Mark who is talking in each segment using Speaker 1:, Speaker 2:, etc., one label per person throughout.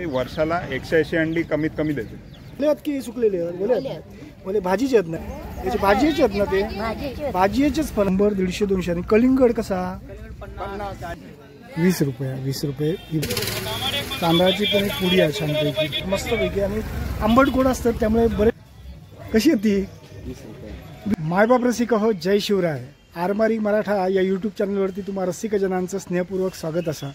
Speaker 1: वर्षाला 180 अंडी कमीत कमी देते.
Speaker 2: की सुकलेले बोले भाजीचे आहेत ना, त्याची भाजीचे आहेत ना, ते भाजीचेच पण 100, 150, 200. आणि कलिंगड कसा 20 रुपये 20 रुपये. तांदळाची पण एक पुडी आहे छानपैकी मस्तपैकी आणि आंबट गोड असतात त्यामुळे बरे. कशी आहे ती
Speaker 1: 20 रुपये.
Speaker 2: मायबाप रसिक हो, जय शिवराय. आरमारी मराठा या यूट्यूब चॅनलवरती तुम्हा रसिक जनांचं स्नेहपूर्वक स्वागत असा.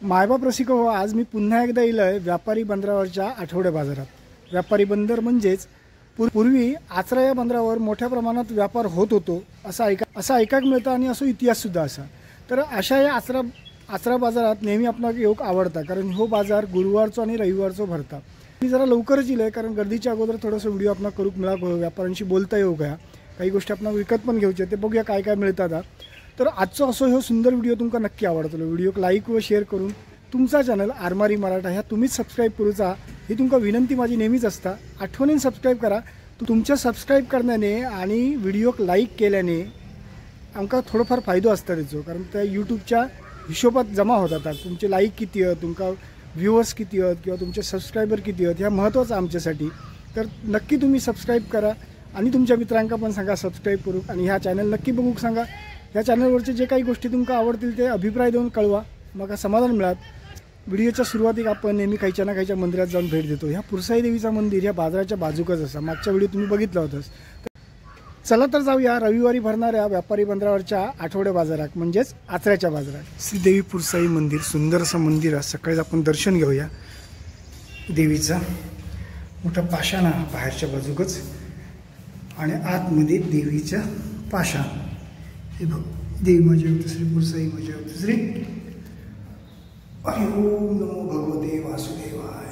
Speaker 2: मायबाप रसिक हो, आज मी पुन्हा एकदा येलोय व्यापारी बंदरावरच्या आठवडे बाजारात. व्यापारी बंदर म्हणजेच पूर्वी आचरा या बंदरावर मोठ्या प्रमाणात व्यापार होत होतो असं ऐकायला मिळतं आणि असो इतिहास सुद्धा असा. तर अशा या आचरा बाजारात नेहमी आपल्याला योग आवडता, कारण हो बाजार गुरुवारचो आणि रविवारचो भरता. मी जरा लवकरच येईल कारण गर्दीच्या अगोदर थोडंसं व्हिडिओ आपला करूक मिळा, व्यापाऱ्यांशी बोलता येऊ का, काही गोष्टी आपण विकत पण घेऊचे ते बघूया काय काय मिळतात. तर आजचा असो हो सुंदर व्हिडिओ तुमका नक्की आवडतो. व्हिडिओक लाईक व शेअर करून तुमचा चॅनल आरमारी मराठा ह्या तुम्हीच सबस्क्राईब करूचा ही तुमका विनंती माझी नेहमीच असता. आठवणीने सबस्क्राईब करा. तुमच्या सबस्क्राईब करण्याने आणि व्हिडिओक लाईक केल्याने आमका थोडंफार फायदो असता त्याचो, कारण त्या यूट्यूबच्या हिशोबात जमा होतात. तुमचे लाईक किती आहेत, तुमका व्ह्यूअर्स किती आहेत किंवा तुमचे सबस्क्रायबर किती आहेत ह्या महत्त्वाचं आमच्यासाठी. तर नक्की तुम्ही सबस्क्राईब करा आणि तुमच्या मित्रांका पण सांगा सबस्क्राईब करू आणि ह्या चॅनल नक्की बघूक सांगा. ह्या चॅनलवरचे जे काही गोष्टी तुमका आवडतील ते अभिप्राय देऊन कळवा, मग समाधान मिळत. व्हिडिओच्या सुरुवातीक आपण नेहमी काहीच्या ना काहीच्या मंदिरात जाऊन भेट देतो. ह्या पुरसाई देवीचा मंदिर ह्या बाजाराच्या बाजूकच असा. मागच्या व्हिडिओ तुम्ही बघितला होताच. चला तर जाऊया रविवारी भरणाऱ्या व्यापारी बंदरावरच्या आठवडे बाजारात म्हणजेच आचऱ्याच्या बाजारात. श्रीदेवी पुरसाई मंदिर सुंदर असं मंदिर आहे. सकाळी आपण दर्शन घेऊया देवीचा. मोठा पाषाण आहे बाहेरच्या बाजूकच आणि आतमध्ये देवीच्या पाषाण. हे बघ, देवी माझी होती श्री पुरसाई माझी होती श्री. हरि ओम नमो भगवते वासुदेवाय.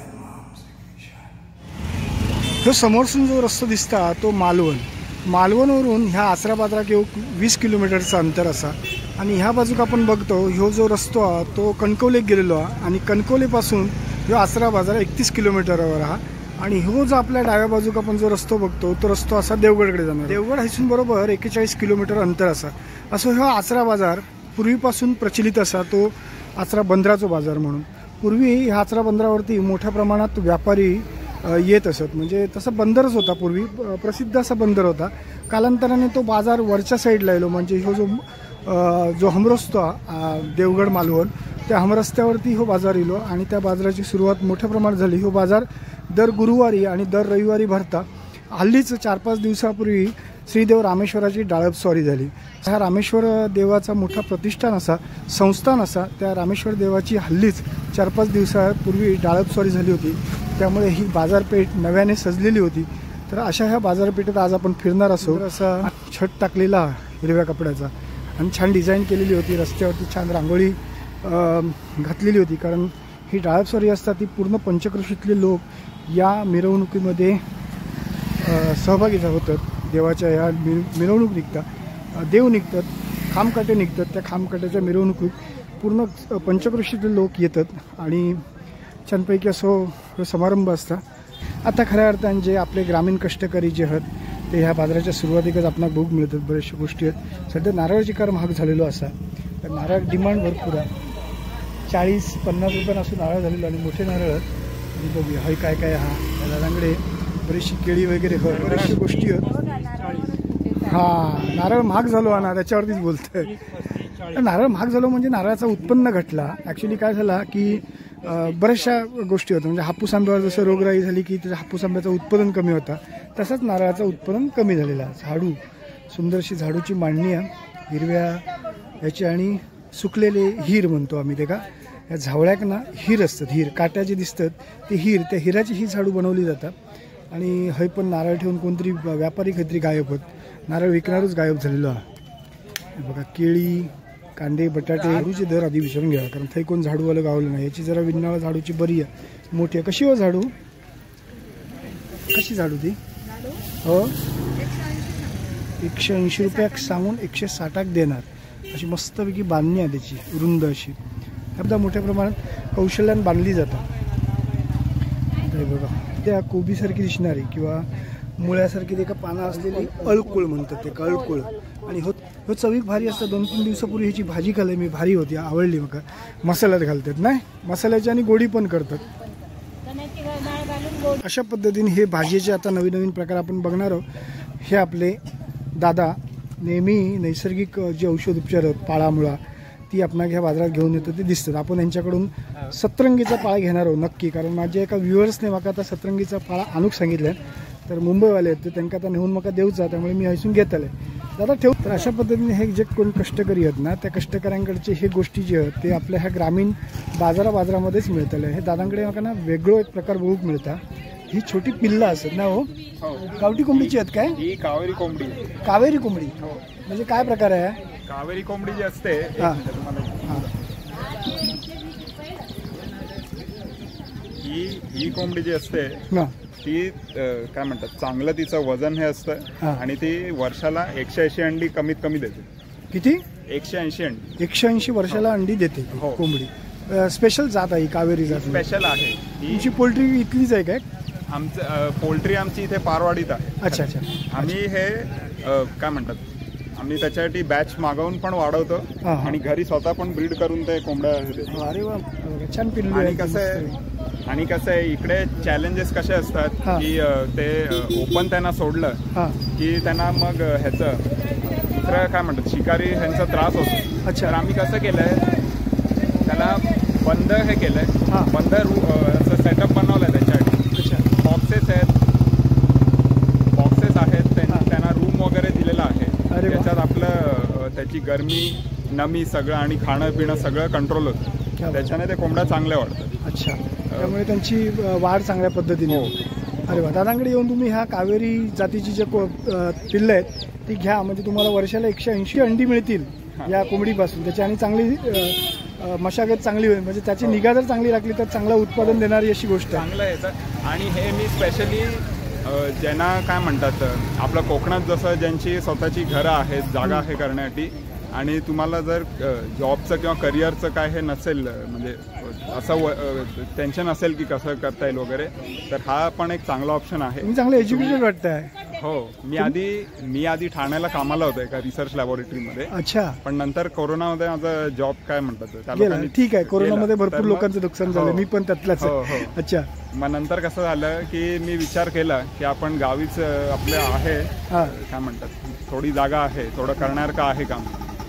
Speaker 2: तो समोरसून जो रस्ता दिसता तो मालवणवरून ह्या आचरा बाजारात येऊक 20 किलोमीटरचं अंतर असा. आणि ह्या बाजूक आपण बघतो ह्यो जो रस्तो हा तो कणकवलेक गेलेलो आहे आणि कणकवलेपासून ह्यो आचरा बाजार 31 किलोमीटरवर हा. आणि ह्यो जो आपल्या डाव्या बाजूक आपण जो रस्तो बघतो तो रस्तो असा देवगडकडे जाणार. देवगड हायसून बरोबर 41 किलोमीटर अंतर असा. असो ह्यो आचरा बाजार पूर्वीपासून प्रचलित असा, तो आचरा बंदराचो बाजार म्हणून. पूर्वी ह्या आचरा बंदरावरती मोठ्या प्रमाणात व्यापारी येत असत. म्हणजे तसं बंदरच होता पूर्वी, प्रसिद्ध असा बंदर होता. कालांतराने तो बाजार वरच्या साईडला येलो, म्हणजे ह्यो जो हमरस्तो देवगड मालवण त्या हमरस्त्यावरती हो बाजार येलो आणि त्या बाजाराची सुरुवात मोठ्या प्रमाणात झाली. हो बाजार दर गुरुवारी आणि दर रविवारी भरता. हल्लीच 4-5 दिवसापूर्वी श्रीदेव रामेश्वराची डाळप स्वारी झाली. हा रामेश्वर देवाचा मोठा प्रतिष्ठान असा, संस्थान असा. त्या रामेश्वर देवाची हल्लीच 4-5 दिवसापूर्वी डाळप स्वारी झाली होती. त्यामुळे ही बाजारपेठ नव्याने सजलेली होती. तर अशा ह्या बाजारपेठेत आज आपण फिरणार असो. असा छत टाकलेला हिरव्या कपड्याचा आणि छान डिझाईन केलेली होती. रस्त्यावरती छान रांगोळी घातलेली होती, कारण ही डाळप स्वारी असतात ती पूर्ण पंचक्रोशीतले लोक या मिरवणुकीमध्ये सहभागी होतात. देवाच्या या मिरवणूक निघतात, देव निघतात, खामकाटे निघतात. त्या खामकाट्याच्या मिरवणुकीत पूर्ण पंचक्रोशीतले लोक येतात आणि छानपैकी असो समारंभ असता. आता खऱ्या अर्थाने जे आपले ग्रामीण कष्टकरी जे आहेत ते ह्या बाजाराच्या सुरुवातीकच आपल्याला बघूक मिळतात. बऱ्याचशा गोष्टी आहेत. सध्या नारळाची कार महाग झालेलो असा, तर नारळ डिमांड भरपूर आहे. 40-50 रुपयांपासून नारळ झालेलो आणि मोठे नारळ आणि बघूया हय काय काय. हा झाडांकडे बरीचशी केळी वगैरे बऱ्याचशा गोष्टी आहेत. हा नारळ महाग झालो हा ना, त्याच्यावरतीच बोलतोय. नारळ महाग झालो म्हणजे नारळाचं उत्पन्न घटला. ॲक्च्युली काय झाला की बऱ्याचशा गोष्टी होत्या. म्हणजे हापूस आंब्यावर जसं रोगराई झाली की त्याच्या हापूस आंब्याचं उत्पादन कमी होता, तसंच नारळाचं उत्पादन कमी झालेलं. झाडू सुंदरशी झाडूची मांडणी आहे हिरव्या याची आणि सुकलेले हिर म्हणतो आम्ही ते का. या झावळ्याक ना हिर असतात, हिर काट्या जे दिसतात ते हिर, त्या हिराची ही झाडू बनवली जातात. आणि हय पण नारळ ठेवून कोणतरी व्यापारी काहीतरी गायब होत, नारळ विकणारच गायब झालेलो आहे. बघा केळी, कांदे, बटाटे. झाडूचे दर आधी विचारून घ्या, कारण थंय कोण झाडूवालं गावलं नाही. याची जरा विन्नाळा झाडूची बरी आहे, मोठी आहे. कशी हो झाडू, कशी झाडू ती? हो 180 रुपयाक सांगून 160 देणार. अशी मस्तपैकी बांधणी आहे त्याची, रुंद अशी. एकदा मोठ्या प्रमाणात कौशल्याने बांधली जातात. बघा त्या कोबीसारखी दिसणारी किंवा मुळ्यासारखी ते का पानं असलेली अळकुळ म्हणतात ते, अळकुळ. आणि हो चवीक भारी असतं. 2-3 दिवसापूर्वी ह्याची भाजी खाल्ली मी, भारी होती, आवडली. मग मसाल्यात घालतात नाही, मसाल्याची आणि गोडी पण करतात. अशा पद्धतीने हे भाजीचे आता नवीन नवीन प्रकार आपण बघणार आहोत. हे आपले दादा नेहमी नैसर्गिक जे औषध उपचार आहेत पाळामुळा ती आपण ह्या बाजारात घेऊन येतो ते दिसतात. आपण यांच्याकडून सतरंगीचा पाळा घेणार आहोत नक्की, कारण माझ्या एका व्ह्युअर्सने मला आता सतरंगीचा पाळा आणूक सांगितलं तर मुंबईवाले आहेत ते त्यांना आता नेऊन मला देऊचा, त्यामुळे मी हसून घेत आले. दादा ठेव. तर अशा पद्धतीने हे जे कोण कष्टकरी आहेत ना त्या कष्टकऱ्यांकडचे हे गोष्टी जे आहेत ते आपल्या ह्या ग्रामीण बाजारामध्येच मिळतले. हे दादांकडे मला ना वेगळं एक प्रकार बघूक मिळतात. ही छोटी पिल्ला असत ना हो, गावठी कोंबडीची आहेत काय?
Speaker 1: ही कावेरी कोंबडी.
Speaker 2: कावेरी कोंबडी म्हणजे काय प्रकार आहे?
Speaker 1: कावेरी कोंबडी जी असते ही कोंबडी जी असते ती काय म्हणतात चांगलं तिचं वजन हे असतं आणि ती वर्षाला 180 अंडी कमीत कमी देते.
Speaker 2: किती?
Speaker 1: 180 अंडी.
Speaker 2: 180 वर्षाला अंडी देते कोंबडी. स्पेशल जात आहे कावेरी जात.
Speaker 1: स्पेशल आहे.
Speaker 2: तुमची पोल्ट्री इथलीच आहे काय?
Speaker 1: आमचं पोल्ट्री आमची इथे पारवाडीत आहे.
Speaker 2: अच्छा अच्छा.
Speaker 1: आम्ही हे काय म्हणतात आम्ही त्याच्यासाठी बॅच मागवून पण वाढवतो आणि घरी स्वतः पण ब्रीड करून ते कोंबड्या देतो.
Speaker 2: अरे वा छान पिल्लू.
Speaker 1: आणि कसं आहे इकडे चॅलेंजेस कसे असतात की ते ओपन त्यांना सोडलं की त्यांना मग ह्याचं दुसरं काय म्हणतात शिकारी ह्यांचा त्रास होतो.
Speaker 2: अच्छा.
Speaker 1: तर आम्ही कसं केलंय त्याला बंद हे केलंय बंद असं सेटअप बनवलंय त्याच्यासाठी. बॉक्सेस आहेत त्यांना रूम वगैरे दिलेला आहे. त्याच्यात आपलं त्याची गरमी नमी सगळं आणि खाणं पिणं सगळं कंट्रोल होतं. त्याच्याने ते कोंबड्या चांगल्या वाढतात.
Speaker 2: अच्छा. त्यामुळे त्यांची वाढ चांगल्या पद्धतीने. अरे वा. दादांकडे येऊन तुम्ही ह्या कावेरी जातीची जे पिल्लं आहेत ती घ्या, म्हणजे तुम्हाला वर्षाला 180 अंडी मिळतील या कोंबडीपासून. त्याची आणि चांगली मशागत चांगली होईल, म्हणजे त्याची निगा जर चांगली राखली तर चांगलं उत्पादन देणारी अशी गोष्ट आहे.
Speaker 1: चांगलं आहे. आणि हे मी स्पेशली ज्यांना काय म्हणतात आपलं कोकणात जसं ज्यांची स्वतःची घरं आहेत जागा आहे करण्यासाठी आणि तुम्हाला जर जॉबचं किंवा करिअरचं काय हे नसेल म्हणजे असं टेन्शन असेल की कसं करता येईल वगैरे तर हा पण एक चांगला ऑप्शन आहे.
Speaker 2: तुम्ही चांगलं एज्युकेटेड वाटतंय.
Speaker 1: हो. मी आधी ठाण्याला कामाला होतो एका रिसर्च लॅबोरेटरीमध्ये.
Speaker 2: अच्छा.
Speaker 1: पण नंतर कोरोनामध्ये माझा जॉब काय म्हणतात
Speaker 2: ठीक आहे. कोरोनामध्ये भरपूर लोकांचं नुकसान झालं. मी पण त्यातलाच. अच्छा.
Speaker 1: मग नंतर कसं झालं की मी विचार केला की आपण गावीच आपले आहे काय म्हणतात थोडी जागा आहे थोडं करणार का आहे काम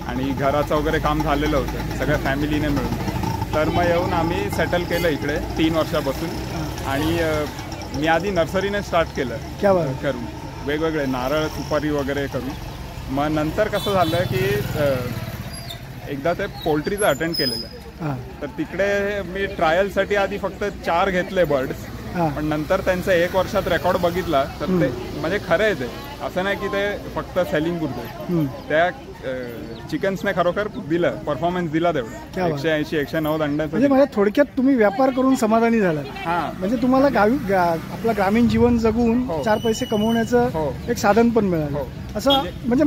Speaker 1: आणि घराचं वगैरे काम झालेलं होतं सगळ्या फॅमिलीने मिळून. तर मग येऊन आम्ही सेटल केलं इकडे 3 वर्षापासून. आणि मी आधी नर्सरीने स्टार्ट केलं करून वेगवेगळे नारळ सुपारी वगैरे करून. मग नंतर कसं झालं की एकदा ते पोल्ट्रीचं अटेंड केलेलं तर तिकडे मी ट्रायलसाठी आधी फक्त 4 घेतले बर्ड्स. पण नंतर त्यांचं 1 वर्षात रेकॉर्ड बघितला तर ते म्हणजे खरं आहे ते असं नाही की ते फक्त सेलिंग पुरतं. त्या चिकन्सने खरोखर दिलं परफॉर्मन्स दिला तेवढं 180 190 अंड्याचं. म्हणजे
Speaker 2: थोडक्यात तुम्ही व्यापार करून समाधानी झाला. म्हणजे तुम्हाला गावी आपलं ग्रामीण जीवन जगून 4 पैसे कमवण्याचं एक साधन पण मिळालं असं. म्हणजे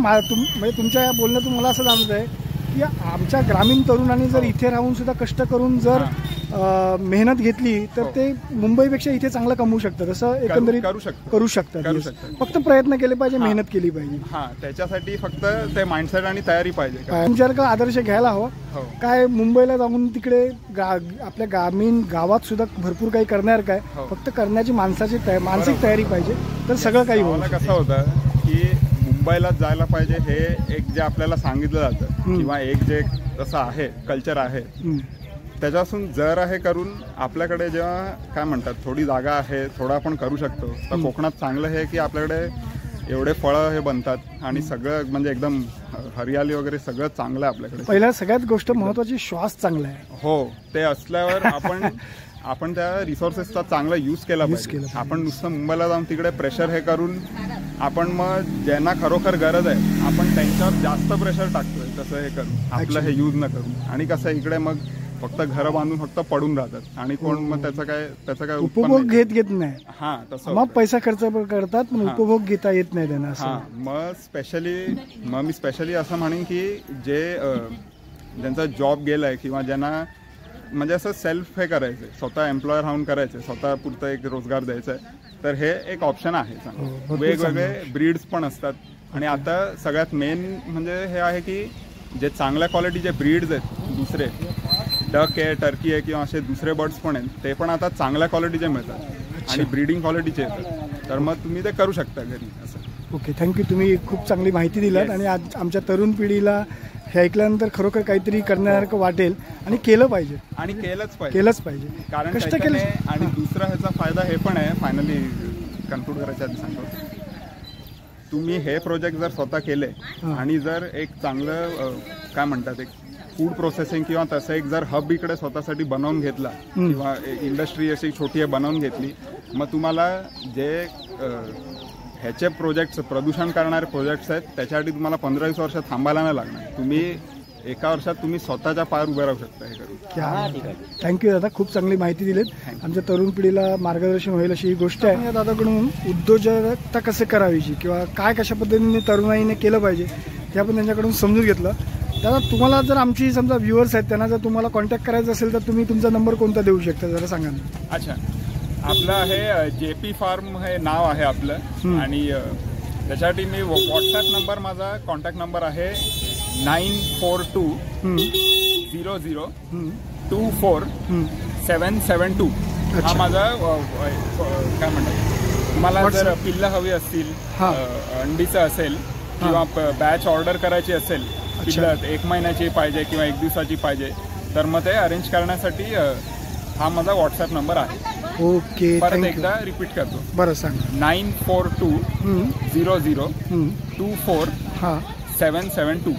Speaker 2: तुमच्या या बोलण्यातून मला असं जाणवत आहे की आमच्या ग्रामीण तरुणांनी जर इथे राहून सुद्धा कष्ट करून जर मेहनत घेतली तर ते मुंबईपेक्षा इथे चांगलं कमवू शकतात. असं एकंदरीत करू शकतात. फक्त प्रयत्न केले पाहिजे, मेहनत केली पाहिजे.
Speaker 1: त्याच्यासाठी फक्त ते माइंडसेट आणि तयारी पाहिजे.
Speaker 2: तुमच्यासारखा आदर्श घ्यायला हवा. काय मुंबईला जाऊन तिकडे आपल्या ग्रामीण गावात सुद्धा भरपूर काही करणार काय, फक्त करण्याची मानसिक तयारी पाहिजे तर सगळं काही होईल.
Speaker 1: कसं होतं की मुंबईला जायला पाहिजे हे एक जे आपल्याला सांगितलं जातं किंवा एक जे तसं आहे कल्चर आहे त्याच्यापासून जर हे करून आपल्याकडे जेव्हा काय म्हणतात थोडी जागा आहे थोडं आपण करू शकतो. तर कोकणात चांगलं हे की आपल्याकडे एवढे फळं हे बनतात आणि सगळं म्हणजे एकदम हरियाली वगैरे सगळं चांगलं आहे आपल्याकडे.
Speaker 2: पहिल्या सगळ्यात गोष्ट महत्वाची श्वास चांगला आहे.
Speaker 1: हो. ते असल्यावर आपण त्या रिसोर्सेसचा चांगला यूज केला पाहिजे. आपण नुसतं मुंबईला जाऊन तिकडे प्रेशर हे करून आपण मग ज्यांना खरोखर गरज आहे आपण त्यांच्यावर जास्त प्रेशर टाकतोय तसं हे करून आपलं हे यूज न करून. आणि कसं इकडे मग फक्त घरं बांधून फक्त पडून राहतात आणि कोण मग त्याचा काय
Speaker 2: उपभोग घेत नाही.
Speaker 1: तसं
Speaker 2: मग पैसा खर्च करतात पण उपभोग घेता येत नाही त्यांना.
Speaker 1: मग मी स्पेशली असं म्हणेन की ज्यांचा जॉब गेलाय किंवा ज्यांना म्हणजे असं सेल्फ हे करायचं स्वतः एम्प्लॉयर राहून करायचं स्वतः पुरतं एक रोजगार द्यायचा आहे तर हे एक ऑप्शन आहे. वेगवेगळे ब्रीड्स पण असतात आणि आता सगळ्यात मेन म्हणजे हे आहे की जे चांगल्या क्वालिटीचे ब्रीड्स आहेत दुसरे डक आहे, टर्की आहे किंवा असे दुसरे बर्ड्स पण आहेत, ते पण आता चांगल्या क्वालिटीचे मिळतात आणि ब्रीडिंग क्वालिटीचे येतात. तर मग तुम्ही ते करू शकता घरी असं.
Speaker 2: Okay, thank you. तुम्ही खूप चांगली माहिती दिलात आणि आज आमच्या तरुण पिढीला हे ऐकल्यानंतर खरोखर काहीतरी करण्यासारखं वाटेल आणि केलं पाहिजे
Speaker 1: आणि केलंच पाहिजे. कारण
Speaker 2: कष्ट
Speaker 1: त्याच्याने
Speaker 2: केलं.
Speaker 1: आणि दुसरा ह्याचा फायदा हे पण आहे, फायनली कन्क्लूड करायच्या आधी सांगतो, तुम्ही हे प्रोजेक्ट जर स्वतः केले आणि जर एक चांगलं काय म्हणतात एक फूड प्रोसेसिंग किंवा तसं एक जर हब इकडे स्वतःसाठी बनवून घेतला किंवा इंडस्ट्री अशी छोटी आहे बनवून घेतली, मग तुम्हाला जे ह्याचे प्रोजेक्ट्स प्रदूषण करणारे प्रोजेक्ट्स आहेत त्याच्यासाठी तुम्हाला 15-20 वर्ष थांबायला नाही लागणार. तुम्ही एका वर्षात तुम्ही स्वतःच्या पायावर उभे राहू शकता हे करून.
Speaker 2: थँक्यू दादा, खूप चांगली माहिती दिलीत. आमच्या तरुण पिढीला मार्गदर्शन होईल अशी ही गोष्ट आहे. या दादाकडून उद्योजकता कसं करावीची किंवा काय कशा पद्धतीने तरुणाईने केलं पाहिजे ते आपण त्यांच्याकडून समजून घेतलं. दादा, तुम्हाला जर आमची समजा व्ह्युअर्स आहेत त्यांना जर तुम्हाला कॉन्टॅक्ट करायचं असेल तर तुम्ही तुमचा नंबर कोणता देऊ शकता जरा सांगा ना.
Speaker 1: अच्छा, आपलं आहे JP फार्म हे नाव आहे आपलं आणि त्याच्यासाठी मी व्हॉट्सॲप नंबर माझा कॉन्टॅक्ट नंबर आहे 9420024772. हा माझा काय म्हणतात, तुम्हाला जर पिल्लं हवी असतील, अंडीचं असेल किंवा बॅच ऑर्डर करायची असेल, पिल्लं 1 महिन्याची पाहिजे किंवा 1 दिवसाची पाहिजे, तर मग ते अरेंज करण्यासाठी हा माझा व्हॉट्सॲप नंबर आहे.
Speaker 2: ओके,
Speaker 1: परत एकदा रिपीट करतो.
Speaker 2: बरं सांगा.
Speaker 1: 9420024772.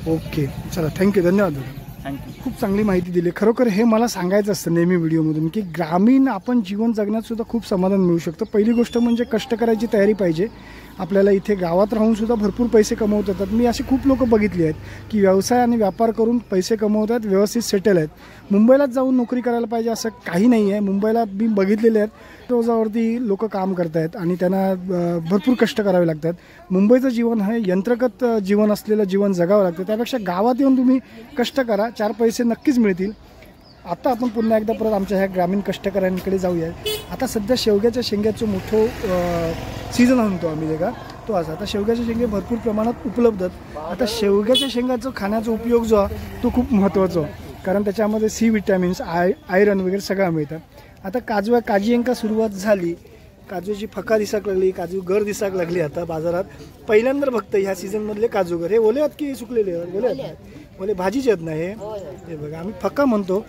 Speaker 2: ओके, चला, थँक्यू, धन्यवाद.
Speaker 1: थँक्यू.
Speaker 2: खूप चांगली माहिती दिली. खरोखर हे मला सांगायचं असतं नेहमी व्हिडिओमधून की ग्रामीण आपण जीवन जगण्यात सुद्धा खूप समाधान मिळू शकतं. पहिली गोष्ट म्हणजे कष्ट करायची तयारी पाहिजे. आपल्याला इथे गावात राहून सुद्धा भरपूर पैसे कमवता येतात. मी अशी खूप लोक बघितली आहेत की व्यवसाय आणि व्यापार करून पैसे कमवतात, व्यवस्थित सेटल आहेत. मुंबईलाच जाऊन नोकरी करायला पाहिजे असं काही नाही आहे. मुंबईला मी बघितलेले आहेत, रोजावरती लोक काम करत आहेत आणि त्यांना भरपूर कष्ट करावे लागतात. मुंबईचं जीवन हे यंत्रगत जीवन असलेलं जीवन जगावं लागतं. त्यापेक्षा गावात येऊन तुम्ही कष्ट करा, 4 पैसे नक्कीच मिळतील. आता आपण पुन्हा एकदा परत आमच्या ह्या ग्रामीण कष्टकऱ्यांकडे जाऊया. आता सध्या शेवग्याच्या शेंग्याचं मोठं सीझन म्हणतो आम्ही का तो असा. आता शेवग्याचे शेंगे भरपूर प्रमाणात उपलब्ध आहेत. आता शेवग्याच्या शेंगाचं खाण्याचा उपयोग जो आहे तो खूप महत्त्वाचा आहे, कारण त्याच्यामध्ये C विटॅमिन्स, आयरन वगैरे सगळं मिळतं. आता काजीयंका सुरुवात झाली, काजूची फका दिसाक लागली, काजू गर दिसाक लागली. आता बाजारात पहिल्यांदा बघतं ह्या सीझनमधले काजूगर हे ओले आहेत की सुकलेले आहेत? ओले आहेत, ओले भाजीचे आहेत ना हे बघा. आम्ही फका म्हणतो.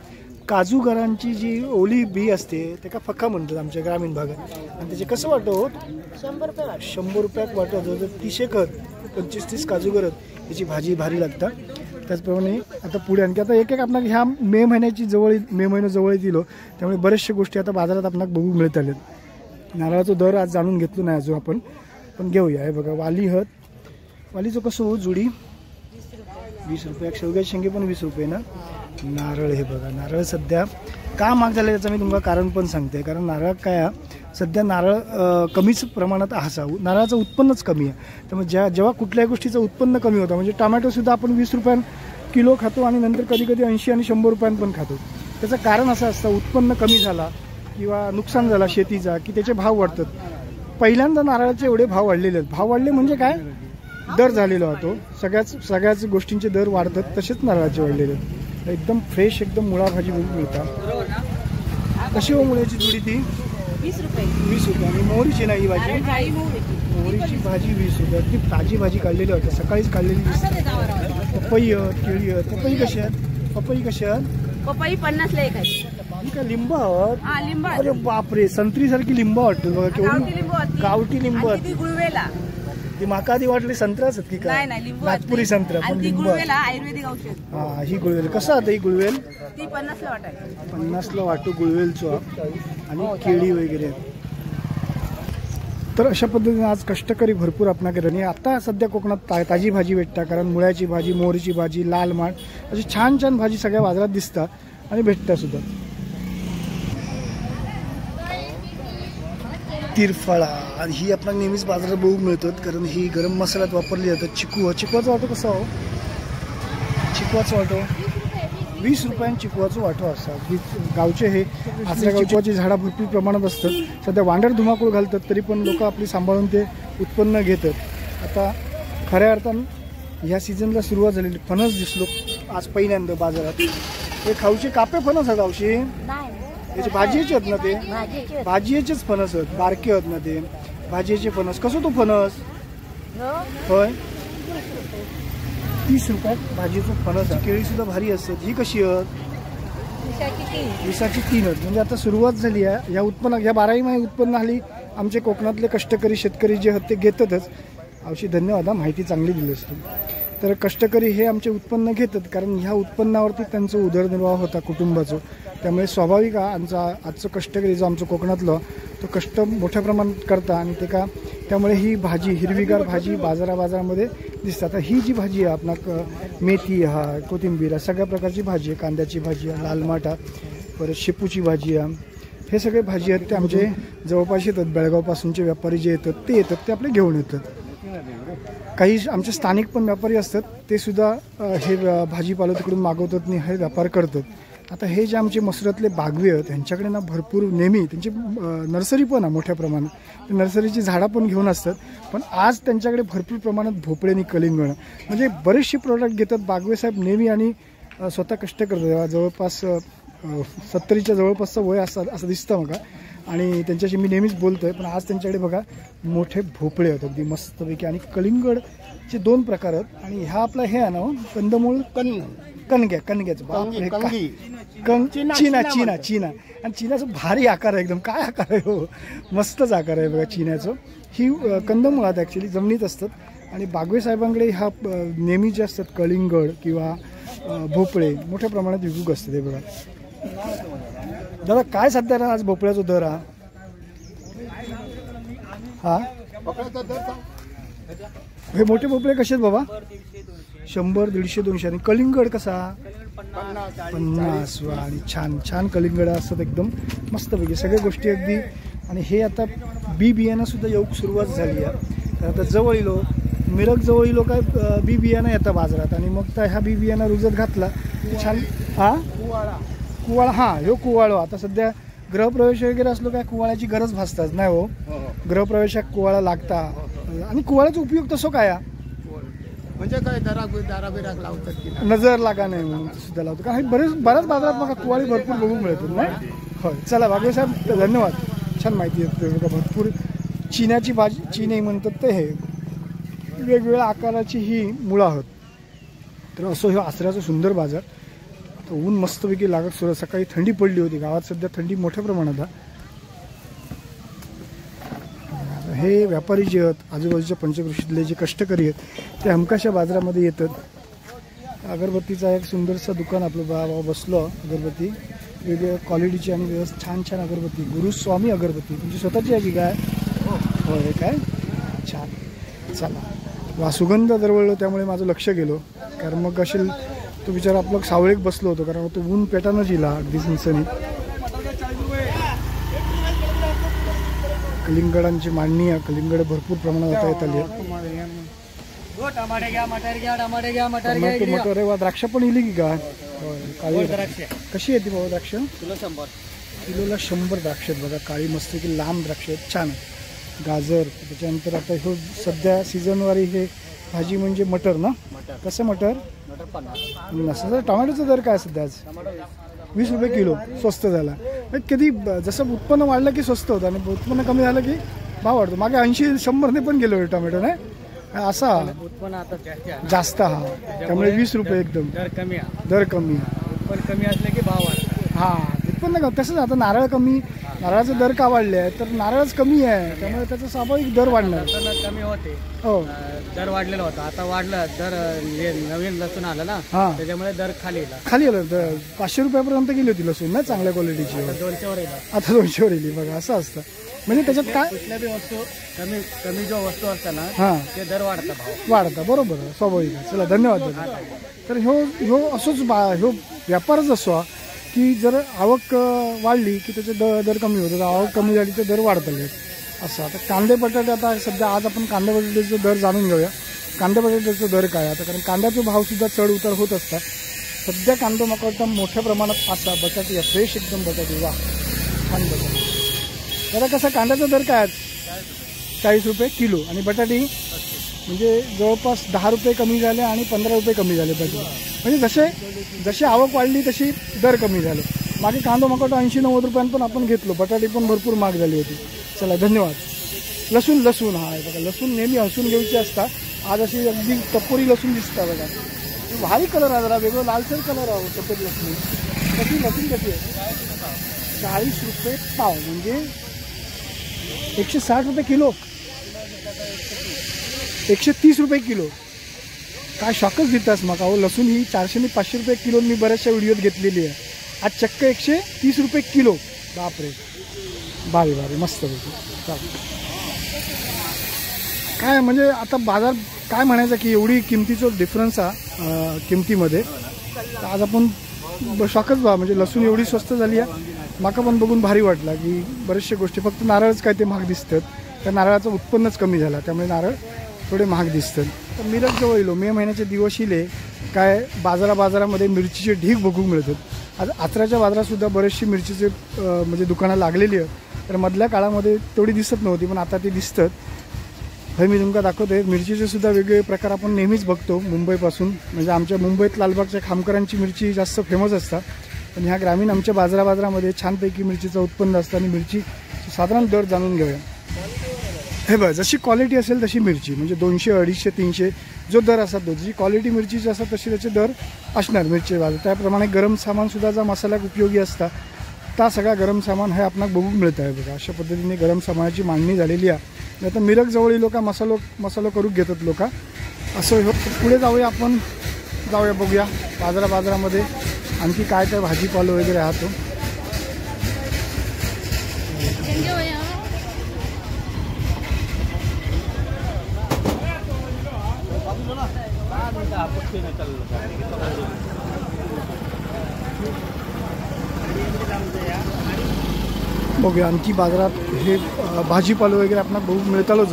Speaker 2: काजूगरांची जी ओली बी असते त्याला फका म्हणतात आमच्या ग्रामीण भागात. आणि त्याचे कसं वाटतो 100 रुपयात वाटतो. जवळजवळ 30 कर 25-30 काजूगर याची भाजी भारी लागतात. त्याचप्रमाणे आता पुढे आणखी आता एक आपल्याला ह्या मे महिना जवळ येतो, त्यामुळे बऱ्याचशा गोष्टी आता बाजारात आपल्याला बघू मिळत आल्यात. नारळाचा दर आज जाणून घेतलो नाही अजून आपण, पण घेऊया. हे बघा वाली वालीचं कसं हो जोडी 20 रुपये. शेवग्याचे शेंगे पण 20 रुपये ना. नारळ हे बघा, नारळ सध्या का महाग झालं याचं मी तुम्हाला कारण पण सांगते. कारण नारळ काय सध्या नारळ कमीच प्रमाणात असावं, नारळाचं उत्पन्नच कमी आहे. त्यामुळे जेव्हा कुठल्याही गोष्टीचं उत्पन्न कमी होतं, म्हणजे टोमॅटोसुद्धा आपण 20 रुपयां किलो खातो आणि नंतर कधी 80 आणि 100 रुपयां पण खातो. त्याचं कारण असं असतं, उत्पन्न कमी झाला किंवा नुकसान झाला शेतीचा की त्याचे भाव वाढतात. पहिल्यांदा नारळाचे एवढे भाव वाढलेले आहेत. भाव वाढले म्हणजे काय, दर झालेला होतो. सगळ्याच गोष्टींचे दर वाढतात, तसेच नारळाचे वाढलेले आहेत. एकदम फ्रेश, एकदम मुळा भाजी मिळतात. कशी हो मुळ्याची जोडी ती
Speaker 3: 20 रुपये.
Speaker 2: 20 रुपये. आणि मोहरीची नाही भाजी, मोहरीची भाजी 20 रुपये. ती ताजी भाजी काढलेली होती, सकाळीच काढलेली दिसते. पपई, केळी. पपई कशी आहेत? पपई
Speaker 3: ला एक आहे.
Speaker 2: ही का लिंब आहोत?
Speaker 3: लिंब.
Speaker 2: अरे बापरे, संत्री सारखी लिंब वाटते बघा. केवढी गावठी लिंब
Speaker 3: ती गुळवेला.
Speaker 2: ती माका आधी वाटली संत्राच आहेत की काय? नागपुरी संत्रा पण लिंब.
Speaker 3: आयुर्वेदिक औषध.
Speaker 2: हा, ही गुळवेल. कसं आता ही गुळवेल?
Speaker 3: ती 50 ला वाटायची.
Speaker 2: 50 ला वाटू गुळवेलचं. आणि केळी वगैरे. तर अशा पद्धतीने आज कष्टकरी भरपूर आपणाकडे. आणि आता सध्या कोकणात ताजी भाजी भेटतात, कारण मुळ्याची भाजी, मोहरीची भाजी, लाल माठ अशी छान छान भाजी सगळ्या बाजारात दिसतात आणि भेटतात सुद्धा. तिरफळा ही आपल्याला नेहमीच बाजारात बघू मिळतात, कारण ही गरम मसाल्यात वापरली जातात. चिकवाचा वाटो कसा हो? चिकवाचा वाटो 20 रुपयांनी चिकवाचं वाटो असतात. गावचे हे आसऱ्या चिकवाची झाडं भरपूर प्रमाणात असतात. सध्या वांडर धुमाकूळ घालतात, तरी पण लोक आपली सांभाळून ते उत्पन्न घेतात. आता खऱ्या अर्थानं ह्या सीझनला सुरुवात झालेली. फणस दिसलो आज पहिल्यांदा बाजारात. हे खाऊचे कापे फणस आहेत आवशी याची भाजीचे आहेत ना ते भाजीचेच फणस आहेत बारके आहेत ना ते भाजीचे फणस कसं तो फणस होय 30 रुपयात भाजीचं फणस केळी सुद्धा भारी असते ही कशी आहेत दिवसाची 3 आहेत म्हणजे आता सुरुवात झाली आहे या उत्पन्न या 12ही महिने उत्पन्न आली आमचे कोकणातले कष्टकरी शेतकरी जे आहेत ते घेतातच आवशी धन्यवाद माहिती चांगली दिली असते तर कष्टकरी हे आमचे उत्पन्न घेतात कारण ह्या उत्पन्नावरती त्यांचा उदरनिर्वाह होता कुटुंबाचं त्यामुळे स्वाभाविक आमचा आजचं कष्टकरी जो आमचं कोकणातलं तो कष्ट मोठ्या प्रमाणात करता आणि ते का त्यामुळे ही भाजी हिरवीगार भाजी बाजारामध्ये दिसते आता ही जी भाजी आहे आपला मेथी हा कोथिंबीर सगळ्या प्रकारची भाजी आहे कांद्याची भाजी आहे लाल माटा परत शेपूची भाजी आहे हे सगळे भाजी आहेत ते आमचे जवळपास येतात बेळगावपासूनचे व्यापारी जे येतात ते आपले घेऊन येतात काही आमचे स्थानिक पण व्यापारी असतात ते सुद्धा हे भाजीपाला तिकडून मागवतात आणि हे व्यापार करतात आता हे जे आमचे मसुरातले बागवे आहेत त्यांच्याकडे ना भरपूर नेहमी त्यांची नर्सरी पण आहे मोठ्या प्रमाणात नर्सरीची झाडं पण घेऊन असतात पण आज त्यांच्याकडे भरपूर प्रमाणात भोपळे आणि कलिंगण म्हणजे बरेचसे प्रोडक्ट घेतात बागवे साहेब नेहमी आणि स्वतः कष्ट करतात जवळपास 70च्या जवळपासचं वय असं दिसतं बघा आणि त्यांच्याशी मी नेहमीच बोलतोय पण आज त्यांच्याकडे बघा मोठे भोपळे आहेत अगदी मस्तपैकी आणि कलिंगडचे 2 प्रकार आहेत आणि ह्या आपला हे आहे ना कंदमूळ कणग्याचं चीना आणि चीनाचं भारी आकार आहे एकदम काय आकार आहे हो मस्तच आकार आहे बघा चिन्याचं ही कंदमुळात ॲक्च्युली जमिनीत असतात आणि बागवे साहेबांकडे ह्या नेहमी जे असतात कलिंगड किंवा भोपळे मोठ्या प्रमाणात विकूक असतात हे बघा दादा काय सध्या आज भोपळ्याचा दर हा हे मोठे भोपळे कसे आहेत बाबा 100 150 200 आणि कलिंगड कसा 50 आणि छान छान कलिंगड असतात एकदम मस्तपैकी सगळ्या गोष्टी अगदी आणि हे आता बी बियाणं सुद्धा येऊक सुरुवात झाली आहे तर आता जवळ येलो मिरग जवळ येलो काय बी बियाणं येतं बाजारात आणि मग तर ह्या बी बियाणं रुजत घातला छान हा कुवाळा हा ह्यो कुवाळो आता सध्या गृहप्रवेश वगैरे असलो काय कुवाळ्याची गरज भासताच नाही हो गृहप्रवेशात कुवाळा लागता आणि कुवाळ्याचा उपयोग तसो काय
Speaker 4: म्हणजे काय दाराबिराक लावतात
Speaker 2: नजर लागा नाही म्हणून सुद्धा लावतो कारण बऱ्याच बाजारात मला कुवाळी भरपूर बघून मिळतात नाही होय चला बागवे साहेब धन्यवाद छान माहिती आहे बघा भरपूर चिन्याची भाजी चिने म्हणतात ते हे वेगवेगळ्या आकाराची ही मुळं आहोत तर असं हे आसऱ्याचा सुंदर बाजार तर ऊन मस्तपैकी लागत सुरू सकाळी थंडी पडली होती गावात सध्या थंडी मोठ्या प्रमाणात हे व्यापारी जे आहेत आजूबाजूच्या पंचक्रोशीतले जे कष्टकरी आहेत ते हमकाशा बाजारामध्ये येतात अगरबत्तीचा एक सुंदरसं दुकान आपलं बाबा बसलो अगरबत्ती वेगवेगळ्या क्वालिटीची आणि व्यवस्थित छान छान अगरबत्ती गुरुस्वामी अगरबत्ती तुमची स्वतःची आहे की काय होय काय छान चला वा सुगंध दरवळलो त्यामुळे माझं लक्ष गेलो कारण मग असेल तो बिचारा आपलं सावळीत बसलो होतो कारण तो ऊन पेटानंच इला अगदी सनसनीत कलिंगडांची मांडणी आहे कलिंगड भरपूर प्रमाणात आता येत आली मटर वा द्राक्ष पण इली की का काळी कशी येते बाबा द्राक्ष किलोला 100 द्राक्ष आहेत बघा काळी मस्त की लांब द्राक्ष आहेत छान गाजर त्याच्यानंतर आता हे सध्या सीझनवारी हे भाजी म्हणजे मटर ना कसं मटर 50 टोमॅटोचा दर काय सध्या आज 20 रुपये किलो स्वस्त झाला कधी जसं उत्पन्न वाढलं की स्वस्त होतं आणि उत्पन्न कमी झालं की भाव वाढतो मागे 80-100 पण गेलो टोमॅटो नाही असा
Speaker 4: उत्पन्न आता
Speaker 2: जास्त हा त्यामुळे 20 रुपये एकदम दर कमी
Speaker 4: पण कमी असले की भाव वाढतो
Speaker 2: हा उत्पन्न तसंच आता नारळ कमी नारळाचे दर का वाढले आहे तर नारळच कमी आहे त्यामुळे त्याचा स्वाभाविक दर वाढणार
Speaker 4: कमी होते
Speaker 2: हो
Speaker 4: दर वाढलेला होता आता वाढलं दर नवीन लसूण आलं ना त्याच्यामुळे दर खाली
Speaker 2: आलं 500 रुपयापर्यंत गेली होती लसूण ना चांगल्या क्वालिटीची
Speaker 4: 200 वर
Speaker 2: आता 200 वर येईल बघा असं असतं म्हणजे त्याच्यात काय
Speaker 4: कुठल्या बी वस्तू कमी जो वस्तू असतात ना
Speaker 2: हां
Speaker 4: ते दर वाढतात
Speaker 2: वाढता बरोबर स्वाभाविक आहे चला धन्यवाद तर ह्यो असोच ह्यो व्यापारच असो की जर आवक वाढली की त्याचे दर कमी होतात आवक कमी झाली तर दर वाढतले असं आता कांदे बटाटे आता सध्या आज आपण कांदे बटाट्याचे दर जाणून घेऊया कांदे बटाट्याचा दर काय आता कारण कांद्याचे भावसुद्धा चढ उतार होत असतात सध्या कांदो मका मोठ्या प्रमाणात असा बटाटे फ्रेश एकदम बटाटे वा छान बटाटे जरा कसं कांद्याचा दर काय 40 रुपये किलो आणि बटाटे म्हणजे जवळपास 10 रुपये कमी झाले आणि 15 रुपये कमी झाले बटाटे म्हणजे जशी आवक वाढली तशी दर कमी झाले. मागे कांदा मकोटा 80-90 रुपयांनी पण आपण घेतलो. बटाटे पण भरपूर महाग झाली होती. चला धन्यवाद. लसूण हा आहे बघा. लसूण नेहमी हसून घ्यायची असतात. आज अशी अगदी टपोरी लसूण दिसतात बघा. भारी कलर आहे, जरा वेगळं लालसर कलर आहे सफेद लसूण. लसूण कशी आहे? 40 रुपये पाव म्हणजे 160 रुपये किलो, 130 रुपये किलो. काय शॉकच देतास मग. अहो लसूण ही 400 आणि 500 रुपये किलो मी बऱ्याचशा व्हिडिओत घेतलेली आहे. आज चक्क 130 रुपये किलो. बापरे, भारी मस्त पैकी. काय म्हणजे आता बाजार काय म्हणायचं की एवढी किमतीचं डिफरन्स आहे किमतीमध्ये. आज आपण शॉकच व्हा, म्हणजे लसूण एवढी स्वस्त झाली आहे. माका पण बघून भारी वाटला की बरेचशा गोष्टी, फक्त नारळच काय ते महाग दिसतात. त्या नारळाचं उत्पन्नच कमी झालं, त्यामुळे नारळ थोडे महाग दिसतात. तर मिरज जवळ येलो, मे महिन्याचे दिवस इले काय बाजारामध्ये मिरचीचे ढीग बघू मिळतात. आज आचऱ्याच्या बाजारातसुद्धा बरेचशी मिरचीचे म्हणजे दुकानं लागलेली आहेत. तर मधल्या काळामध्ये तेवढी दिसत नव्हती, पण आता ती दिसतात. हे मी तुमका दाखवते. मिरचीचे सुद्धा वेगवेगळे प्रकार आपण नेहमीच बघतो मुंबईपासून. म्हणजे आमच्या मुंबईत लालबागच्या खामकरांची मिरची जास्त फेमस असतात, पण ह्या ग्रामीण आमच्या बाजारामध्ये छानपैकी मिरचीचं उत्पन्न असतं. आणि मिरची साधारण दर जाणून घेऊया. हे बघ, जशी क्वालिटी असेल तशी मिरची, म्हणजे 200, 250, 300 जो दर असतात, जी क्वालिटी मिरचीची असतात तशी त्याचे दर असणार मिरची बाजार. त्याप्रमाणे गरम सामानसुद्धा ज्या मसाल्यात उपयोगी असतात त्या सगळ्या गरम सामान हे आपणाला बघून मिळत आहे बघा. अशा पद्धतीने गरम सामानाची मांडणी झालेली आहे. आता मिरज जवळ लोक मसालो करून घेतात लोक. असं पुढे जाऊया आपण, बघूया बाजारामध्ये आणखी काय भाजीपालो वगैरे राहतो. बघूया आणखी बाजारात हे भाजीपालो वगैरे आपल्याला बघू मिळतालोच.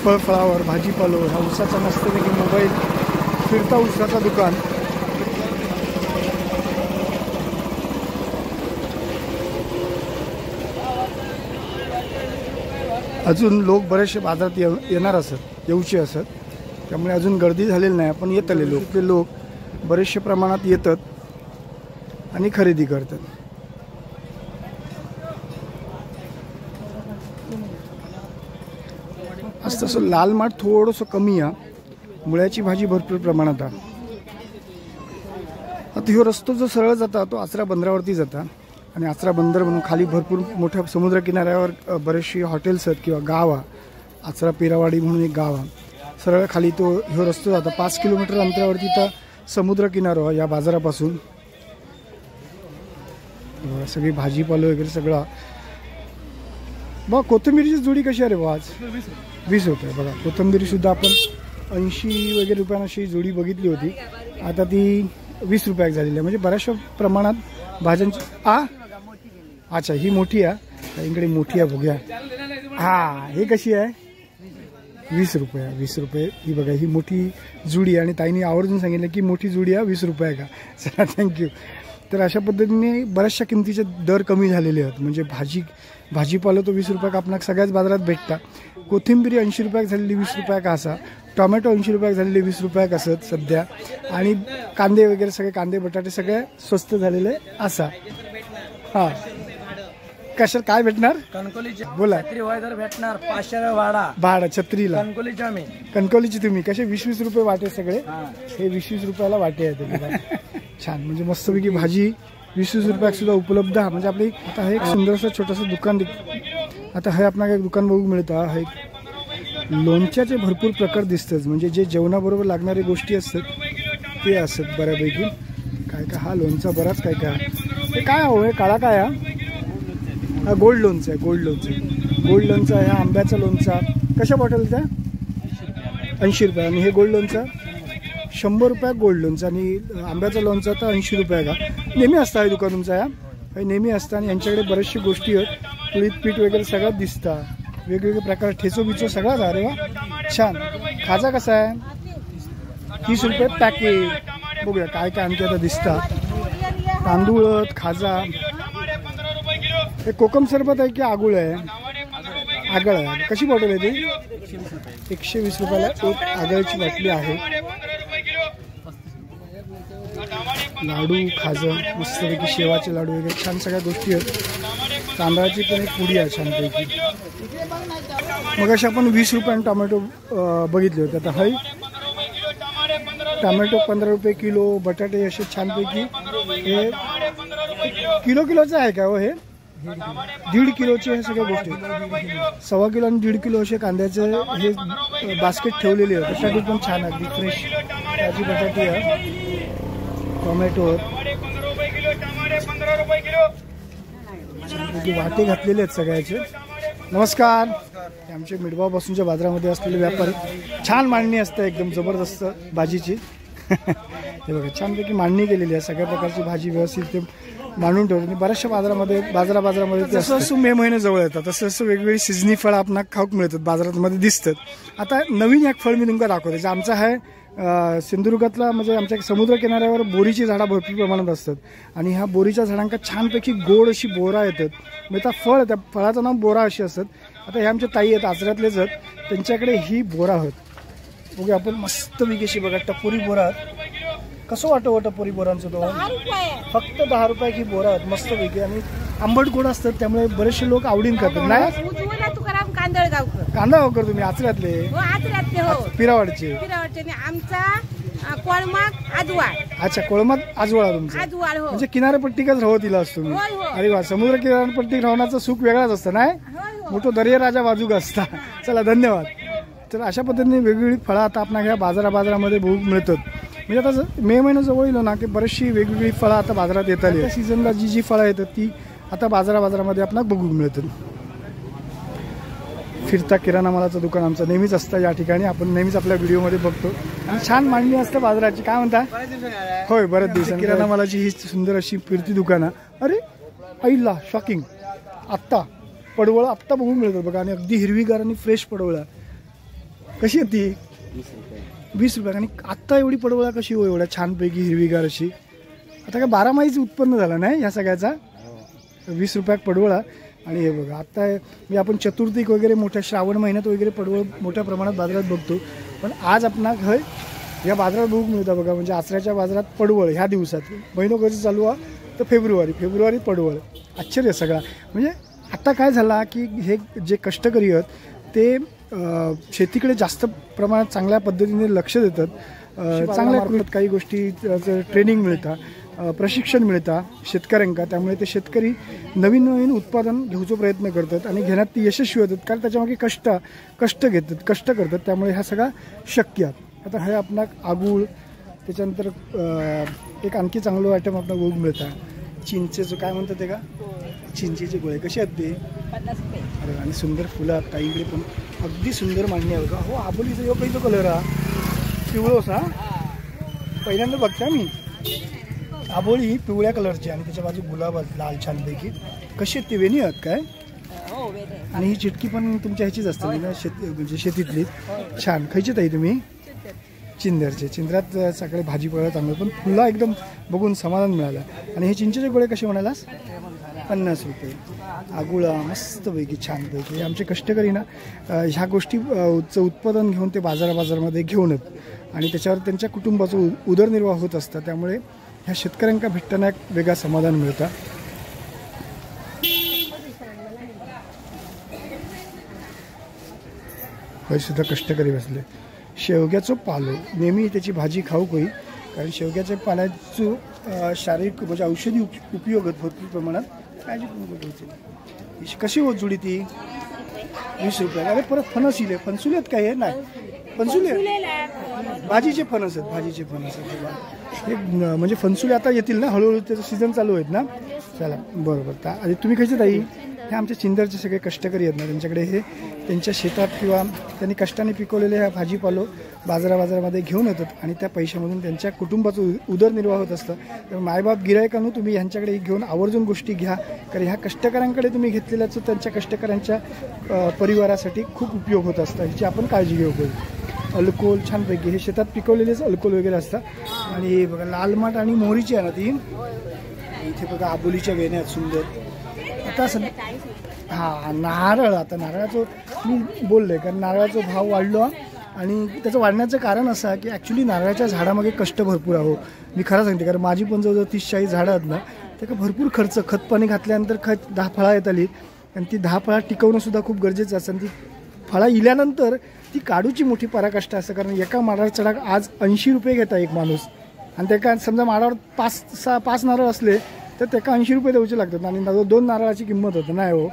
Speaker 2: फळावर भाजीपालो, हा उसाचा मस्तपैकी मोबाईल फिरता उसाचा दुकान. अजून लोक बरेचसे बाजारात येणार असत, येऊचे असत, त्यामुळे अजून गर्दी झालेली नाही. पण येतले लोक, ते लोक बरेचशे प्रमाणात येतात आणि खरेदी करतात. आज तसं लाल माठ थोडंसं कमी आहे, मुळ्याची भाजी भरपूर प्रमाणात आहे. आता ह्यो रस्तो जो सरळ जाता तो आचरा बंदरावरती जाता. आणि आचरा बंदर म्हणून खाली भरपूर मोठ्या समुद्र किनाऱ्यावर बरेचशी हॉटेल्स आहेत किंवा गाव आहे. आचरा पेरावाडी म्हणून एक गाव आहे. सरळ खाली तो ह्यो रस्तो जाता. 5 किलोमीटर अंतरावरती तर समुद्र किनारा या बाजारापासून. सगळी भाजीपालो वगैरे सगळं. बघा कोथिंबीरची जोडी कशी आहे रे बा आज? 20 रुपये. बघा कोथिंबीरसुद्धा आपण 80 वगैरे रुपयांना अशी जोडी बघितली होती, आता ती 20 रुपयाक झालेली आहे. म्हणजे बऱ्याचशा प्रमाणात भाज्यांची. अच्छा ही मोठी आहे, इकडे मोठी आहे बघूया. हां हे कशी आहे? 20 रुपये. 20 रुपये ही बघा, ही मोठी जुडी. आणि ताईने आवर्जून सांगितलं की मोठी जुडी आहे 20 रुपये का. चला थँक्यू. तर अशा पद्धतीने बऱ्याचशा किमतीचे दर कमी झालेले आहेत. म्हणजे भाजीपाला तो 20 रुपयाक आपणाक सगळ्याच बाजारात भेटता. कोथिंबीर 80 रुपयाक झालेली 20 रुपयाक असा. टोमॅटो 80 रुपयाक झालेले 20 रुपयाक असत सध्या. आणि कांदे वगैरे सगळे कांदे बटाटे सगळे स्वस्त झालेले असा. हां कशा काय भेटणार?
Speaker 4: कणकोलीची
Speaker 2: बोला.
Speaker 4: भेटणार 500 भाडा
Speaker 2: छत्रीला. कणकोलीची तुम्ही कसे 20-20 रुपये वाटे सगळे. हे 20-20 रुपयाला वाटे आहेत. छान. म्हणजे मस्तपैकी भाजी 20-20 रुपयात सुद्धा उपलब्ध आहे. म्हणजे आपली आता हे एक सुंदरसं छोटंसं दुकान. आता हे आपल्याला एक दुकान बघू मिळतं. हे लोणच्याचे भरपूर प्रकार दिसतात. म्हणजे जे जेवणाबरोबर लागणारे गोष्टी असतात ते असतात बऱ्यापैकी. काय काय हा लोणचा बराच काय काय. हे काय हो हे काळा काय हा? गोल्ड लोणचं आहे. गोल्ड लोणचं आहे. हा आंब्याचा लोणचा कशा बॉटल त्या? 80 रुपये. आणि हे गोल्ड लोणचं 100 रुपये गोल्ड लोणचं. आणि आंब्याचं लोणचं तर 80 रुपये का. नेहमी असतं हे दुकान तुमचं. हे नेहमी असतं. आणि यांच्याकडे बरेचशी गोष्टी आहेत. पुळीत पीठ वगैरे सगळं दिसतं. वेगवेगळे प्रकार ठेचो बिचो सगळाच. अरे वा छान. खाजा कसा आहे? 30 रुपये पॅकेट. बघूया काय काय आणखी आता दिसतात. तांदूळ, खाजा. हे कोकम सरबत आहे की आगुळ आहे? आगळ आहे. कशी बॉटल आहे ती? 120 रुपयाला एक आगळची बाटली आहे. लाडू खाजं मस्तपैकी शेवाचे लाडू वगैरे छान सगळ्या गोष्टी आहेत. तांदळाची पण एक पुडी आहे छानपैकी. मग अशा आपण 20 रुपयाने टोमॅटो बघितले होते. आता हई टोमॅटो 15 रुपये किलो. बटाटे असे छानपैकी हे किलोचं आहे का हो? हे 1.5 किलोचे हे सगळ्या गोष्टी. 1.25 किलो आणि 1.5 किलो असे कांद्याचे हे बास्केट ठेवलेले आहे. बटाटे पण छान अगदी फ्रेश ताजी बटाटे आहे. टोमॅटो वाटे घातलेले आहेत सगळ्याचे. नमस्कार. हे आमचे मिडगावपासूनच्या बाजारामध्ये असलेले व्यापारी. छान मांडणी असते एकदम जबरदस्त भाजीची. हे बघा छानपैकी मांडणी केलेली आहे. सगळ्या प्रकारची भाजी व्यवस्थित ते मांडून ठेवली. बऱ्याचशा बाजारामध्ये जसं जसं मे महिने जवळ येतात तसं तसं वेगवेगळी सिजनी फळं आपणाला खाऊक मिळतात बाजारामध्ये दिसतात. आता नवीन एक फळ मी तुमका दाखवते. जे आमचं आहे सिंधुदुर्गातला म्हणजे आमच्या समुद्र किनाऱ्यावर बोरीची झाडं भरपूर प्रमाणात असतात आणि ह्या बोरीच्या झाडांका छानपैकी गोड अशी बोरा येतात. म्हणजे फळ त्या फळाचं नाव बोरा अशी असतात. आता हे आमच्या ताई आहेत आचऱ्यातलेच आहेत. त्यांच्याकडे ही बोरा आहेत. बघूया आपण मस्त विकेशी बघा टपोरी बोरा आहेत. कसं वाटतं टपोरी बोरांचं तो फक्त 10 रुपये की बोरा आहेत मस्त पैकी आणि आंबट गोड असतात त्यामुळे बरेचसे लोक आवडीन करतात. नाही कांदागावकर तुम्ही आचऱ्यातले पिरावाडचे
Speaker 3: आमचा कोळमात आजवाळ.
Speaker 2: अच्छा कोळमात आजवाळा तुमचा
Speaker 3: आजवाळ
Speaker 2: म्हणजे किनारपट्टीकच राहतीला असतो तुम्ही. अरे वा समुद्र किनारपट्टी राहण्याचं सुख वेगळाच असतं नाही. मोठं दर्या राजा बाजूक असता. चला धन्यवाद. तर अशा पद्धतीने वेगवेगळी फळं आता आपल्या ह्या बाजारामध्ये बघू मिळतात. म्हणजे आता मे महिना जवळ येलो ना की बरीचशी वेगवेगळी फळं आता बाजारात येत आली. सीझनला जी फळं येतात ती आता बाजारामध्ये आपल्याला बघू मिळतात. फिरता किराणा मालाचं दुकान आमचं नेहमीच असतं या ठिकाणी. आपण नेहमीच आपल्या व्हिडिओमध्ये बघतो आणि छान मांडणी असतं बाजाराची. काय म्हणता? होय बरेच दिवस किराणा मालाची ही सुंदर अशी फिरती दुकानं. अरे आईला शॉकिंग. आत्ता पडवळ आत्ता बघून मिळतात बघा आणि अगदी हिरवीगार आणि फ्रेश पडवळ. कशी आहे ती? 20 रुपये. आणि आत्ता एवढी पडवळा कशी हो एवढ्या छानपैकी हिरवीगार अशी? आता काय 12 महिन्याचं उत्पन्न झालं नाही ह्या सगळ्याचा. 20 रुपयात पडवळा. आणि हे बघा आता म्हणजे आपण चतुर्थीक वगैरे मोठ्या श्रावण महिन्यात वगैरे पडवळ मोठ्या प्रमाणात बाजारात बघतो. पण आज आपण घर या बाजारात बघू मिळतं बघा. म्हणजे आचऱ्याच्या बाजारात पडवळ ह्या दिवसात महिनो कसं चालू आहे तर फेब्रुवारी पडवळ. आश्चर्य सगळा. म्हणजे आता काय झाला की हे जे कष्टकरी आहेत ते शेतीकडे जास्त प्रमाणात चांगल्या पद्धतीने लक्ष देतात. चांगल्या काही गोष्टी ट्रेनिंग मिळतात प्रशिक्षण मिळतं शेतकऱ्यांका. त्यामुळे ते शेतकरी नवीन उत्पादन घेऊचा प्रयत्न करतात आणि घेण्यात ते यशस्वी होतात कारण त्याच्यामागे कष्ट करतात. त्यामुळे ह्या सगळा शक्य आहे. आता हे आपला आगूळ त्याच्यानंतर एक आणखी चांगलं आयटम आपल्याला बघू मिळतं. चिंचेचं काय म्हणतात ते का चिंचेचे गोळे कसे आहेत ते?
Speaker 3: 50 रुपये.
Speaker 2: अरे आणि सुंदर फुलं आहेत ताईकडे पण अगदी सुंदर मांडणी आहे बघा. हो आबोलीचा यो काही तो कलर हा पिवळोसा पहिल्यांदा बघता मी. आबोली ही पिवळ्या कलरची आणि त्याच्या बाजू गुलाब लाल छानपैकी. कशी आहेत ते वेणी आहेत काय? आणि ही चिटकी पण तुमच्या ह्याचीच असते ना म्हणजे शेतीतली. छान. खायची ताई तुम्ही? चिंदरचे. चिंद्रात सगळे भाजीपाला चांगलं पण फुलं एकदम बघून समाधान मिळालं. आणि हे चिंचेचे गोळे कसे म्हणालास? 50 रुपये. आगुळा मस्तपैकी छानपैकी. आमचे कष्टकरी ना ह्या गोष्टीचं उत्पादन घेऊन ते बाजारामध्ये घेऊन येत आणि त्याच्यावर त्यांच्या कुटुंबाचं उदरनिर्वाह होत असतं. त्यामुळे ह्या शेतकऱ्यांना भेटताना एक वेगळा समाधान मिळतं. हे सुद्धा कष्टकरी बसले. शेवग्याचं पालो नेहमी त्याची भाजी खाऊ काही कारण शेवग्याच्या पाल्याचं शारीरिक म्हणजे औषधी उपयोग भरपूर प्रमाणात. काळजी कशी होत जुडी ती? 20 रुपये. अरे परत फणस इले. फणसुले आहेत काय? हे नाही फणसुले भाजीचे फणस आहेत. हे म्हणजे फणसुले आता येतील ना हळूहळू त्याचं सीझन चालू आहेत ना. चला बरोबर. आणि तुम्ही खायचे ताई? हे आमच्या चिंदरचे सगळे कष्टकरी आहेत ना त्यांच्याकडे हे त्यांच्या शेतात किंवा त्यांनी कष्टाने पिकवलेले ह्या भाजीपालो बाजारामध्ये घेऊन येतात आणि त्या पैशामधून त्यांच्या कुटुंबाचं उदरनिर्वाह होत असतं. तर मायबाप गिरायकांनो तुम्ही ह्यांच्याकडे घेऊन आवर्जून गोष्टी घ्या कारण ह्या कष्टकऱ्यांकडे तुम्ही घेतलेल्याचं त्यांच्या कष्टकऱ्यांच्या परिवारासाठी खूप उपयोग होत असतं. ह्याची आपण काळजी घेऊ पाहिजे. अल्कोल छानपैकी हे शेतात पिकवलेलेच अल्कोल वगैरे असतात. आणि बघा लाल माठ आणि मोहरीची आहे ना ती. इथे बघा आबोलीच्या वेण्या आहेत सुंदर. आता नारळ. आता नारळाचं मी बोलले कारण नारळाचा भाव वाढलो आणि त्याचं वाढण्याचं कारण असं की ॲक्च्युली नारळाच्या झाडामागे कष्ट भरपूर आहो. मी खरं सांगते, कारण माझी पण जवळजवळ 30-40 झाडं आहेत ना, त्याला भरपूर खर्च, खतपाणी घातल्यानंतर 10 फळं येत आली आणि ती 10 फळं टिकवणंसुद्धा खूप गरजेचं असतं. आणि ती फळं इल्यानंतर ती काढूची मोठी पराकाष्ठ असतं, कारण एका माडावर चढाक आज 80 रुपये घेता एक माणूस. आणि त्याका समजा माडावर 5 नारळ असले तर त्याला 80 रुपये द्यायचे लागतात आणि 2 नारळाची किंमत होतं नाही हो.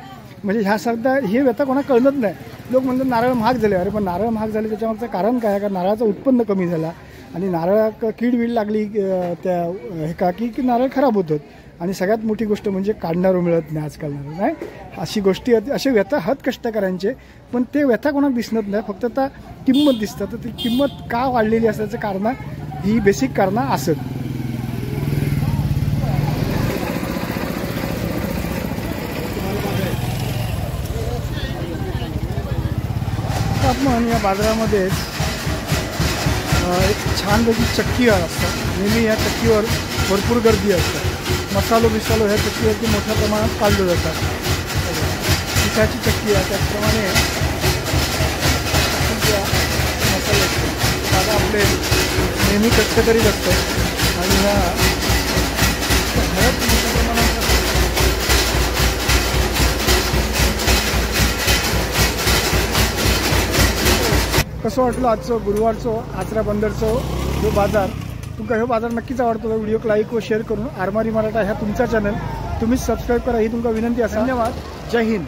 Speaker 2: म्हणजे ह्या सध्या हे व्यथा कोणा कळत नाही. लोक म्हणतात नारळ महाग झाले. अरे पण नारळ महाग झाले त्याच्यामागचं कारण काय? कारण नारळाचं उत्पन्न कमी झाला आणि नारळात कीड लागली त्या हे का की नारळ खराब होतात. आणि सगळ्यात मोठी गोष्ट म्हणजे काढणारं मिळत नाही आजकाल नारळ नाही. अशी गोष्टी असे व्यथा आहेत कष्टकऱ्यांचे, पण ते व्यथा कोणाला दिसत नाही, फक्त आता किंमत दिसतं. तर ती किंमत का वाढलेली असल्याचं कारण ही बेसिक कारणं असत. आपण या बाजारामध्ये एक छानपैकी चक्की असतात. नेहमी या चक्कीवर भरपूर गर्दी असते. मसालो ह्या चक्कीवरती मोठ्या प्रमाणात काढलं जातात. पिठाची चक्की आहे त्याचप्रमाणे मसाले असतात. आपले नेहमी कष्टकरीच असतात आणि ह्या घरात मोठ्या प्रमाणात कसं वाटलं आजचं गुरुवारचं आचरा बंदरचं जो बाजार. तुमका हे बाजार नक्कीच आवडतो. व्हिडिओ लाईक व शेअर करून आरमारी मराठा ह्या तुमचा चॅनल तुम्ही सबस्क्राईब करा ही तुमका विनंती असेल. धन्यवाद. जय हिंद.